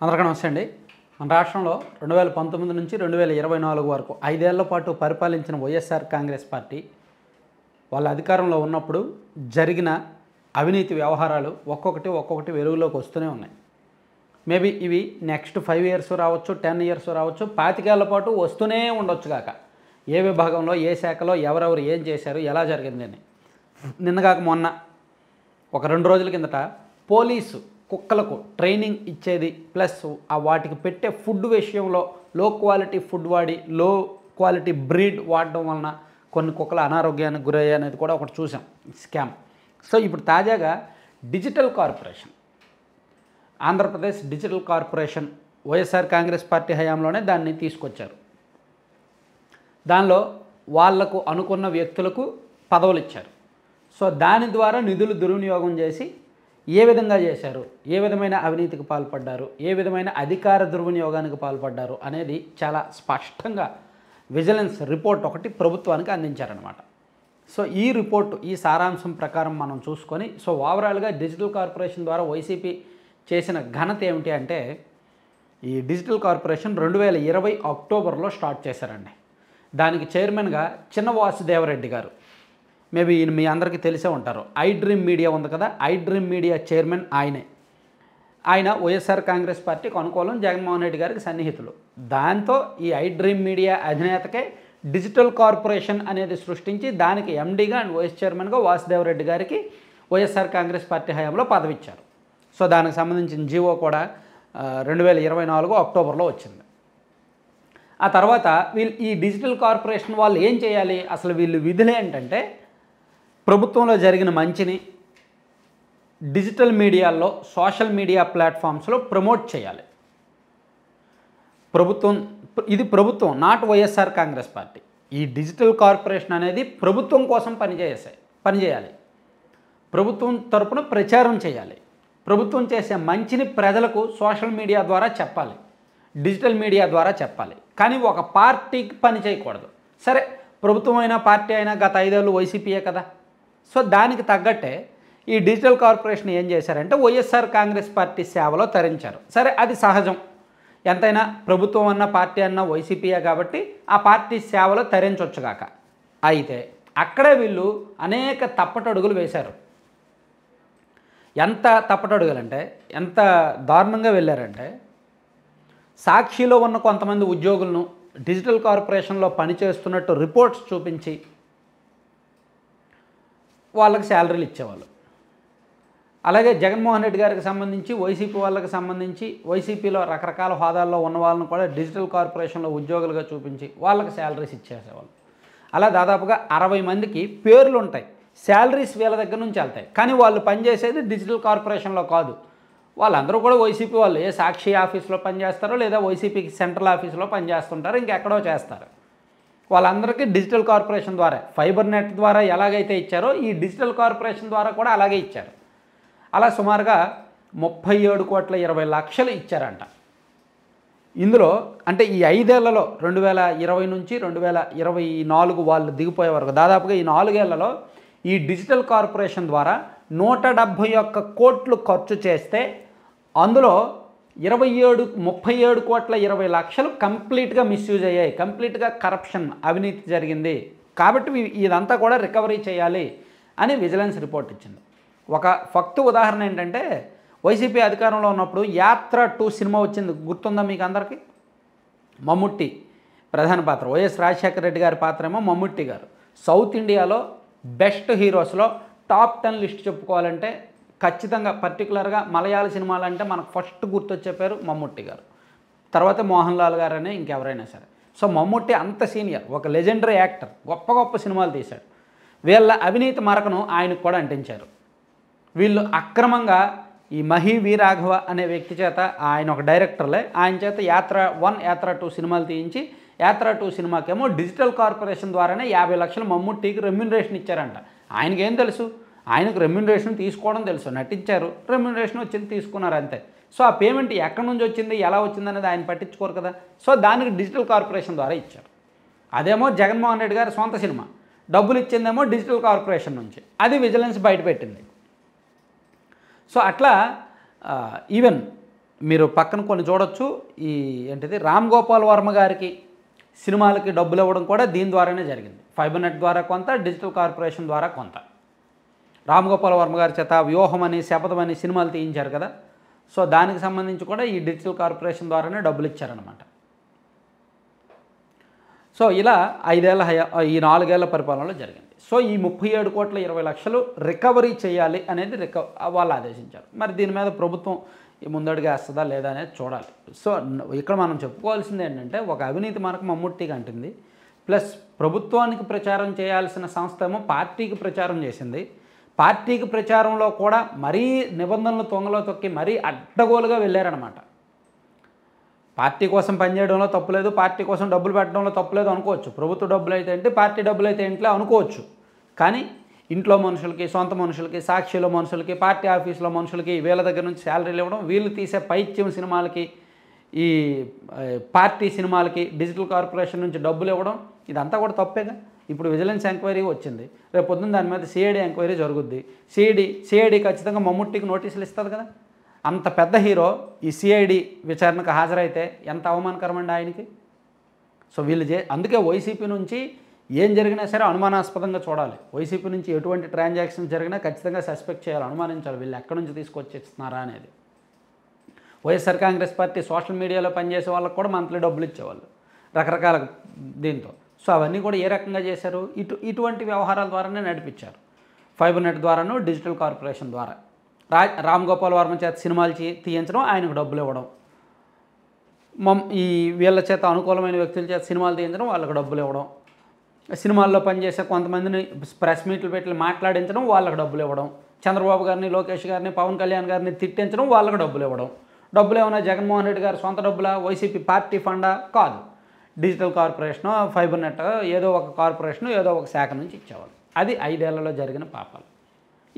అందరికీ నమస్తే అండి. మన రాష్ట్రంలో 2019 నుంచి 2024 వరకు 5 ఏళ్ల పాటు పరిపాలించిన వైఎస్ఆర్ కాంగ్రెస్ పార్టీ వాళ్ళ అధికారంలో ఉన్నప్పుడు జరిగిన అవినీతి వ్యవహారాలు ఒక్కొక్కటి వెలుగులోకి వస్తూనే ఉన్నాయి. మేబీ ఇవి నెక్స్ట్ 5 ఇయర్స్ రావచ్చు, 10 ఇయర్స్ రావచ్చు, 25 ఏళ్ల పాటు వస్తూనే ఉండొచ్చు కాక ఏ విభాగంలో ఏ శాఖలో ఎవరెవరు ఏం చేశారు, ఎలా జరిగిందని. నిన్నగాక మొన్న ఒక 2 రోజుల కిందట పోలీసు కుక్కలకు ట్రైనింగ్ ఇచ్చేది ప్లస్ ఆ వాటికి పెట్టే ఫుడ్ విషయంలో లో క్వాలిటీ ఫుడ్ వాడి లో క్వాలిటీ బ్రీడ్ వాడడం వలన కొన్ని కుక్కలు అనారోగ్యానికి గురయ్యాయి అనేది కూడా ఒకటి చూసాం, స్కామ్. సో ఇప్పుడు తాజాగా digital corporation, Andhra Pradesh digital corporation YSR Congress party హయాంలోనే దాన్ని తీసుకొచ్చారు. దానిలో వాళ్లకు అనుకున్న వ్యక్తులకు పదవులు ఇచ్చారు. సో దాని ద్వారా నిధులు దుర్వినియోగం చేసి ఏ విధంగా చేశారు, ఏ విధమైన అవినీతికి పాల్పడ్డారు, ఏ విధమైన అధికార దుర్వినియోగానికి పాల్పడ్డారు అనేది చాలా స్పష్టంగా విజిలెన్స్ రిపోర్ట్ ఒకటి ప్రభుత్వానికి అందించారనమాట. సో ఈ రిపోర్టు, ఈ సారాంశం ప్రకారం మనం చూసుకొని సో ఓవరాల్గా డిజిటల్ కార్పొరేషన్ ద్వారా వైసీపీ చేసిన ఘనత ఏమిటి అంటే, ఈ డిజిటల్ కార్పొరేషన్ 2020 అక్టోబర్లో స్టార్ట్ చేశారండి. దానికి చైర్మన్గా చిన్న వాసుదేవరెడ్డి గారు, మేబీ ఈయన మీ అందరికీ తెలిసే ఉంటారు. ఐ డ్రీమ్ మీడియా ఉంది కదా, ఐ డ్రీమ్ మీడియా చైర్మన్ ఆయనే. ఆయన వైఎస్ఆర్ కాంగ్రెస్ పార్టీకి అనుకూలం, జగన్మోహన్ రెడ్డి గారికి సన్నిహితులు. దాంతో ఈ ఐ డ్రీమ్ మీడియా అధినేతకే డిజిటల్ కార్పొరేషన్ అనేది సృష్టించి దానికి ఎండీగా అండ్ వైస్ చైర్మన్గా వాసుదేవరెడ్డి గారికి వైఎస్ఆర్ కాంగ్రెస్ పార్టీ హయాంలో పదవి ఇచ్చారు. సో దానికి సంబంధించిన జీవో కూడా 2024 అక్టోబర్లో వచ్చింది. ఆ తర్వాత వీళ్ళు ఈ డిజిటల్ కార్పొరేషన్ వాళ్ళు ఏం చేయాలి, అసలు వీళ్ళు విధులు ఏంటంటే, ప్రభుత్వంలో జరిగిన మంచిని డిజిటల్ మీడియాల్లో, సోషల్ మీడియా ప్లాట్ఫామ్స్లో ప్రమోట్ చేయాలి. ఇది ప్రభుత్వం, నాట్ వైఎస్ఆర్ కాంగ్రెస్ పార్టీ. ఈ డిజిటల్ కార్పొరేషన్ అనేది ప్రభుత్వం కోసం పనిచేయాలి, ప్రభుత్వం తరపున ప్రచారం చేయాలి, ప్రభుత్వం చేసే మంచిని ప్రజలకు సోషల్ మీడియా ద్వారా చెప్పాలి, డిజిటల్ మీడియా ద్వారా చెప్పాలి. కానీ ఒక పార్టీకి పని చేయకూడదు. సరే, ప్రభుత్వం అయినా పార్టీ అయినా గత 5 ఏళ్ళు వైసీపీయే కదా. సో దానికి తగ్గట్టే ఈ డిజిటల్ కార్పొరేషన్ ఏం చేశారంటే వైఎస్ఆర్ కాంగ్రెస్ పార్టీ సేవలో తరించారు. సరే, అది సహజం. ఎంతైనా ప్రభుత్వం అన్న పార్టీ అన్న వైసీపీయే కాబట్టి ఆ పార్టీ సేవలో తరించొచ్చుగాక. అయితే అక్కడే వీళ్ళు అనేక తప్పటడుగులు వేశారు. ఎంత తప్పటడుగులంటే, ఎంత దారుణంగా వెళ్ళారంటే, సాక్షిలో ఉన్న కొంతమంది ఉద్యోగులను డిజిటల్ కార్పొరేషన్లో పనిచేస్తున్నట్టు రిపోర్ట్స్ చూపించి వాళ్ళకి శాలరీలు ఇచ్చేవాళ్ళు. అలాగే జగన్మోహన్ రెడ్డి గారికి సంబంధించి, వైసీపీ వాళ్ళకి సంబంధించి, వైసీపీలో రకరకాల హోదాల్లో ఉన్న వాళ్ళని కూడా డిజిటల్ కార్పొరేషన్లో ఉద్యోగులుగా చూపించి వాళ్ళకి శాలరీస్ ఇచ్చేసేవాళ్ళు. అలా దాదాపుగా 60 మందికి పేర్లు ఉంటాయి, శాలరీస్ వీళ్ళ దగ్గర నుంచి వెళ్తాయి. కానీ వాళ్ళు పనిచేసేది డిజిటల్ కార్పొరేషన్లో కాదు. వాళ్ళందరూ కూడా వైసీపీ వాళ్ళు ఏ సాక్షి ఆఫీస్లో పనిచేస్తారో లేదా వైసీపీకి సెంట్రల్ ఆఫీస్లో పనిచేస్తుంటారో, ఇంకెక్కడో చేస్తారు. వాళ్ళందరికీ డిజిటల్ కార్పొరేషన్ ద్వారా, ఫైబర్ నెట్ ద్వారా ఎలాగైతే ఇచ్చారో ఈ డిజిటల్ కార్పొరేషన్ ద్వారా కూడా అలాగే ఇచ్చారు. అలా సుమారుగా 37,20,00,000 ఇచ్చారంట. ఇందులో అంటే ఈ 5 ఏళ్లలో 2020 నుంచి 2024 వాళ్ళు దిగిపోయే వరకు దాదాపుగా ఈ 4 ఏళ్లలో ఈ డిజిటల్ కార్పొరేషన్ ద్వారా 171 కోట్లు ఖర్చు చేస్తే అందులో 37,20,00,000 కంప్లీట్గా మిస్యూజ్ అయ్యాయి, కంప్లీట్గా కరప్షన్, అవినీతి జరిగింది. కాబట్టి ఇదంతా కూడా రికవరీ చేయాలి అని విజిలెన్స్ రిపోర్ట్ ఇచ్చింది. ఒక ఫక్తు ఉదాహరణ ఏంటంటే, వైసీపీ అధికారంలో ఉన్నప్పుడు యాత్ర 2 సినిమా వచ్చింది, గుర్తుందా మీకు అందరికీ? మమ్ముట్టి ప్రధాన పాత్ర, వైఎస్ రాజశేఖర రెడ్డి గారి పాత్ర ఏమో మమ్ముట్టి గారు. సౌత్ ఇండియాలో బెస్ట్ హీరోస్లో టాప్ 10 లిస్ట్ చెప్పుకోవాలంటే ఖచ్చితంగా పర్టికులర్గా మలయాళ సినిమాలంటే మనకు ఫస్ట్ గుర్తొచ్చే పేరు మమ్ముట్టి గారు, తర్వాత మోహన్ లాల్ గారు అనే ఇంకెవరైనా సరే. సో మమ్ముట్టి అంత సీనియర్, ఒక లెజెండరీ యాక్టర్, గొప్ప గొప్ప సినిమాలు తీశాడు. వీళ్ళ అవినీతి మరకను ఆయనకు కూడా అంటించారు. వీళ్ళు అక్రమంగా ఈ మహి వీరాఘవ అనే వ్యక్తి చేత, ఆయన ఒక డైరెక్టర్లే, ఆయన చేత యాత్ర 1, యాత్ర 2 సినిమాలు తీయించి యాత్ర 2 సినిమాకేమో డిజిటల్ కార్పొరేషన్ ద్వారానే 50 లక్షలు మమ్ముట్టికి రెమ్యూనరేషన్ ఇచ్చారంట. ఆయనకేం తెలుసు? ఆయనకు రెమ్యూనరేషన్ తీసుకోవడం తెలుసు, నటించారు, రెమ్యూనరేషన్ వచ్చింది, తీసుకున్నారు అంతే. సో ఆ పేమెంట్ ఎక్కడి నుంచి వచ్చింది, ఎలా వచ్చింది అనేది ఆయన పట్టించుకోరు కదా. సో దానికి డిజిటల్ కార్పొరేషన్ ద్వారా ఇచ్చారు. అదేమో జగన్మోహన్ రెడ్డి గారి సొంత సినిమా, డబ్బులు ఇచ్చిందేమో డిజిటల్ కార్పొరేషన్ నుంచి, అది విజిలెన్స్ బయటపెట్టింది. సో అట్లా ఈవెన్ మీరు పక్కన కొన్ని చూడొచ్చు. ఈ ఏంటిది రామ్ గోపాల్ వర్మ గారికి సినిమాలకి డబ్బులు ఇవ్వడం కూడా దీని ద్వారానే జరిగింది. ఫైబర్ నెట్ ద్వారా కొంత, డిజిటల్ కార్పొరేషన్ ద్వారా కొంత. రామ్ గోపాల్ వర్మ గారి చేత వ్యూహం అని, శపథం అని సినిమాలు తీయించారు కదా. సో దానికి సంబంధించి కూడా ఈ డిజిటల్ కార్పొరేషన్ ద్వారానే డబ్బులు ఇచ్చారనమాట. సో ఇలా 5 ఏళ్ల ఈ 4 ఏళ్ల పరిపాలనలో జరిగింది. సో ఈ 37,20,00,000 రికవరీ చేయాలి అనేది వాళ్ళు ఆదేశించారు. మరి దీని మీద ప్రభుత్వం ముందడుగా వేస్తుందా లేదా అనేది చూడాలి. సో ఇక్కడ మనం చెప్పుకోవాల్సింది ఏంటంటే, ఒక అవినీతి మనకు మమ్ముట్టిగా అంటుంది, ప్లస్ ప్రభుత్వానికి ప్రచారం చేయాల్సిన సంస్థ ఏమో పార్టీకి ప్రచారం చేసింది. పార్టీకి ప్రచారంలో కూడా మరీ నిబంధనలు తొంగలో తొక్కి మరీ అడ్డగోలుగా వెళ్ళారనమాట. పార్టీ కోసం పనిచేయడంలో తప్పులేదు, పార్టీ కోసం డబ్బులు పెట్టడంలో తప్పులేదు అనుకోవచ్చు. ప్రభుత్వ డబ్బులు అయితే ఏంటి, పార్టీ డబ్బులు అయితే ఏంటిలో అనుకోవచ్చు. కానీ ఇంట్లో మనుషులకి, సొంత మనుషులకి, సాక్షిలో మనుషులకి, పార్టీ ఆఫీసులో మనుషులకి వీళ్ళ దగ్గర నుంచి శాలరీలు ఇవ్వడం, వీళ్ళు తీసే పైత్యం సినిమాలకి, ఈ పార్టీ సినిమాలకి డిజిటల్ కార్పొరేషన్ నుంచి డబ్బులు ఇవ్వడం, ఇదంతా కూడా తప్పేగా. ఇప్పుడు విజిలెన్స్ ఎంక్వైరీ వచ్చింది, రేపు పొద్దున్న దాని మీద సిఐడి ఎంక్వైరీ జరుగుద్ది. సిఐడి ఖచ్చితంగా మమ్ముట్టికి నోటీసులు ఇస్తుంది కదా. అంత పెద్ద హీరో ఈ సిఐడి విచారణకు హాజరైతే ఎంత అవమానకరం అండి ఆయనకి. సో వీళ్ళు అందుకే వైసీపీ నుంచి ఏం జరిగినా సరే అనుమానాస్పదంగా చూడాలి. వైసీపీ నుంచి ఎటువంటి ట్రాన్సాక్షన్స్ జరిగినా ఖచ్చితంగా సస్పెక్ట్ చేయాలి, అనుమానించాలి, వీళ్ళు ఎక్కడి నుంచి తీసుకొచ్చి ఇస్తున్నారా అనేది. వైఎస్ఆర్ కాంగ్రెస్ పార్టీ సోషల్ మీడియాలో పనిచేసే వాళ్ళకు కూడా మంత్లీ డబ్బులు ఇచ్చేవాళ్ళు రకరకాల దీంతో. సో అవన్నీ కూడా ఏ రకంగా చేశారు, ఇటువంటి వ్యవహారాల ద్వారానే నడిపించారు. ఫైబర్ నెట్ ద్వారాను, డిజిటల్ కార్పొరేషన్ ద్వారా. రామ్ గోపాల్ వర్మ చేత సినిమాలు తీయించడం, ఆయనకు డబ్బులు ఇవ్వడం, ఈ వీళ్ళ చేత అనుకూలమైన వ్యక్తుల చేత సినిమాలు తీయించడం, వాళ్ళకు డబ్బులు ఇవ్వడం, సినిమాల్లో పనిచేసే కొంతమందిని ప్రెస్ మీట్లు పెట్టి మాట్లాడించడం, వాళ్ళకు డబ్బులు ఇవ్వడం, చంద్రబాబు గారిని, లోకేష్ గారిని, పవన్ కళ్యాణ్ గారిని తిట్టించడం, వాళ్ళకు డబ్బులు ఇవ్వడం. డబ్బులు ఏమైనా జగన్మోహన్ రెడ్డి గారు సొంత డబ్బులా, వైసీపీ పార్టీ ఫండా కాదు, డిజిటల్ కార్పొరేషను, ఫైబర్ నెట్, ఏదో ఒక కార్పొరేషను, ఏదో ఒక శాఖ నుంచి ఇచ్చేవాళ్ళు. అది 5 ఏళ్లలో జరిగిన పాపాలు.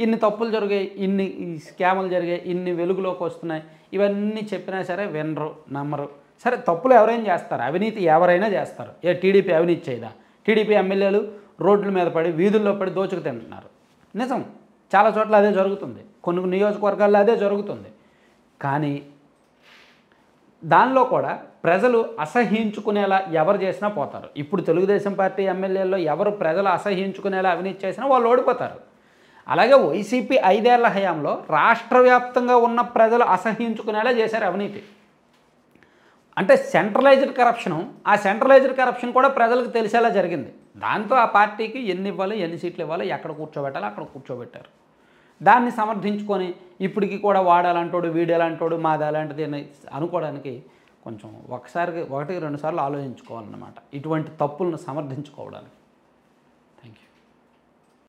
ఇన్ని తప్పులు జరిగాయి, ఇన్ని స్కాములు జరిగాయి, ఇన్ని వెలుగులోకి వస్తున్నాయి, ఇవన్నీ చెప్పినా సరే వినరు, నమ్మరు. సరే తప్పులు ఎవరైనా చేస్తారు, అవినీతి ఎవరైనా చేస్తారు. టీడీపీ అవినీతి చేయదా? టీడీపీ ఎమ్మెల్యేలు రోడ్ల మీద పడి, వీధుల్లో పడి దోచుకు తింటున్నారు. నిజం, చాలా చోట్ల అదే జరుగుతుంది, కొన్ని నియోజకవర్గాల్లో అదే జరుగుతుంది. కానీ దానిలో కూడా ప్రజలు అసహ్యించుకునేలా ఎవరు చేసినా పోతారు. ఇప్పుడు తెలుగుదేశం పార్టీ ఎమ్మెల్యేల్లో ఎవరు ప్రజలు అసహ్యించుకునేలా అవినీతి చేసినా వాళ్ళు ఓడిపోతారు. అలాగే వైసీపీ 5 ఏళ్ల హయాంలో రాష్ట్ర వ్యాప్తంగా ఉన్న ప్రజలు అసహ్యించుకునేలా చేశారు అవినీతి. అంటే సెంట్రలైజ్డ్ కరప్షను, ఆ సెంట్రలైజ్డ్ కరప్షన్ కూడా ప్రజలకు తెలిసేలా జరిగింది. దాంతో ఆ పార్టీకి ఎన్ని ఇవ్వాలి, ఎన్ని సీట్లు ఇవ్వాలి, ఎక్కడ కూర్చోబెట్టాలి అక్కడ కూర్చోబెట్టారు. దాన్ని సమర్థించుకొని ఇప్పటికి కూడా వాడాలంటాడు, వీడేలాంటాడు, మాది అలాంటిది అనుకోవడానికి కొంచెం ఒకటికి 2 సార్లు ఆలోచించుకోవాలన్నమాట, ఇటువంటి తప్పులను సమర్థించుకోవడానికి. Thank you.